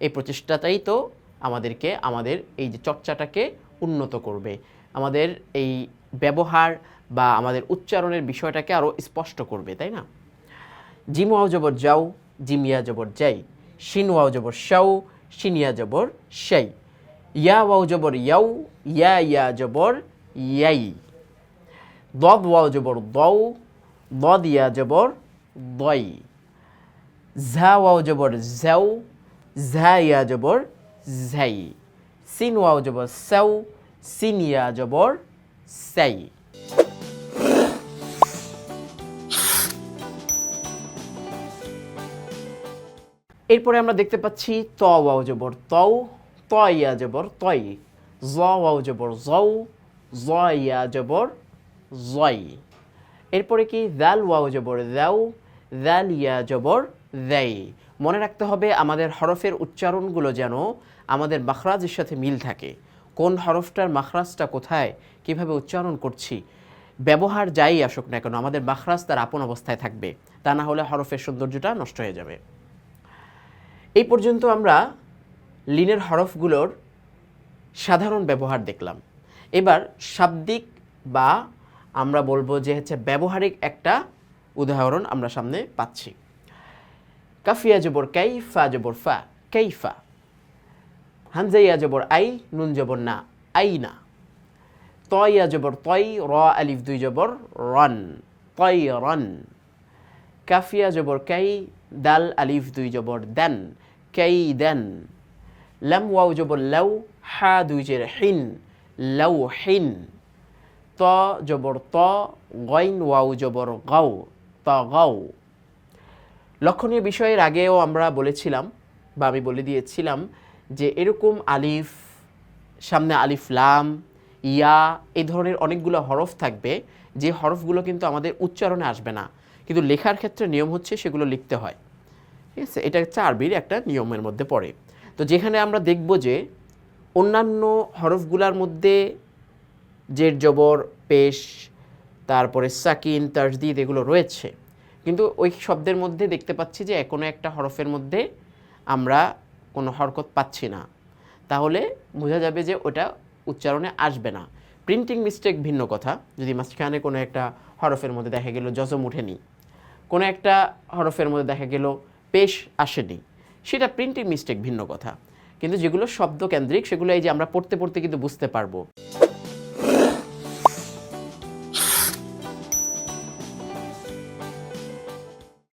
এই প্রচেষ্টাটাই তো আমাদেরকে আমাদের এই যে চর্চাটাকে উন্নত করবে, আমাদের এই ব্যবহার বা আমাদের উচ্চারণের বিষয়টাকে আরও স্পষ্ট করবে, তাই না? জিম ওয়াও জবর যাও, জিমিয়া জবর যাই। শিন ওয়াও জবর শাও, শিনিয়া জবর শাই। ইয়া ওয়াও জবর ইয়াও, ইয়া জবর ইয়াই। দদ ওয়াও জবর দৌ, দদ ইয়া জবর দই। ঝা ওয়াও জবর ঝাও, ঝা ইয়া জবর ঝাই। সিন ওয়াও জবর সাউ, সিন ইয়া জবর সাই। এরপরে আমরা দেখতে পাচ্ছি ত ওয়াও জবর তও, ত ইয়া জবর তই। জ ওয়াও জবর জৌ, জ ইয়া জবর জয়। এরপরে কি দাল ওয়াও জবর দাও, দাল ইয়া জবর দেয়। মনে রাখতে হবে আমাদের হরফের উচ্চারণগুলো যেন আমাদের মাখরাজের সাথে মিল থাকে। কোন হরফটার মাখরাজটা কোথায়, কিভাবে উচ্চারণ করছি, ব্যবহার যাই আসুক না কেন, আমাদের মাখরাজ তার আপন অবস্থায় থাকবে। তা না হলে হরফের সৌন্দর্যটা নষ্ট হয়ে যাবে। এই পর্যন্ত আমরা লিনের হরফগুলোর সাধারণ ব্যবহার দেখলাম। এবার শাব্দিক বা আমরা বলবো যে হচ্ছে ব্যবহারিক একটা উদাহরণ আমরা সামনে পাচ্ছি। কাফিয়া জবর কাই, ফা জবর ফা, কাইফা। হামজাইয়া জবর আই, নুন জবর না, আইনা। তয়া জবর তই, র আলিফ দুই জবর রন, তই রন। কাফিয়া জবর কাই, দাল আলিফ দুই জবর দেন, কাই দেন। লাম ওয়াও জবর লাউ, হা দুই জের হিন, লাউ হিন। ত জবর ত, গইন ওয়াও জবর গাও, ত গাও। লক্ষণীয় বিষয়ের আগেও আমরা বলেছিলাম বা আমি বলে দিয়েছিলাম যে এরকম আলিফ, সামনে আলিফ লাম, ইয়া, এই ধরনের অনেকগুলো হরফ থাকবে যে হরফগুলো কিন্তু আমাদের উচ্চারণে আসবে না, কিন্তু লেখার ক্ষেত্রে নিয়ম হচ্ছে সেগুলো লিখতে হয়। ঠিক আছে, এটা হচ্ছে আরবির একটা নিয়মের মধ্যে পড়ে। তো যেখানে আমরা দেখব যে অন্যান্য হরফগুলোর মধ্যে জের জবর, পেশ, তারপরে সাকিন, তাসদিদ এগুলো রয়েছে, কিন্তু ওই শব্দের মধ্যে দেখতে পাচ্ছি যে কোনো একটা হরফের মধ্যে আমরা কোনো হরকত পাচ্ছি না, তাহলে বোঝা যাবে যে ওটা উচ্চারণে আসবে না। প্রিন্টিং মিস্টেক ভিন্ন কথা, যদি মাঝখানে কোনো একটা হরফের মধ্যে দেখা গেল জজম উঠেনি, কোনো একটা হরফের মধ্যে দেখা গেল পেশ আসেনি, সেটা প্রিন্টিং মিস্টেক ভিন্ন কথা। কিন্তু যেগুলো শব্দকেন্দ্রিক সেগুলো এই যে আমরা পড়তে পড়তে কিন্তু বুঝতে পারবো।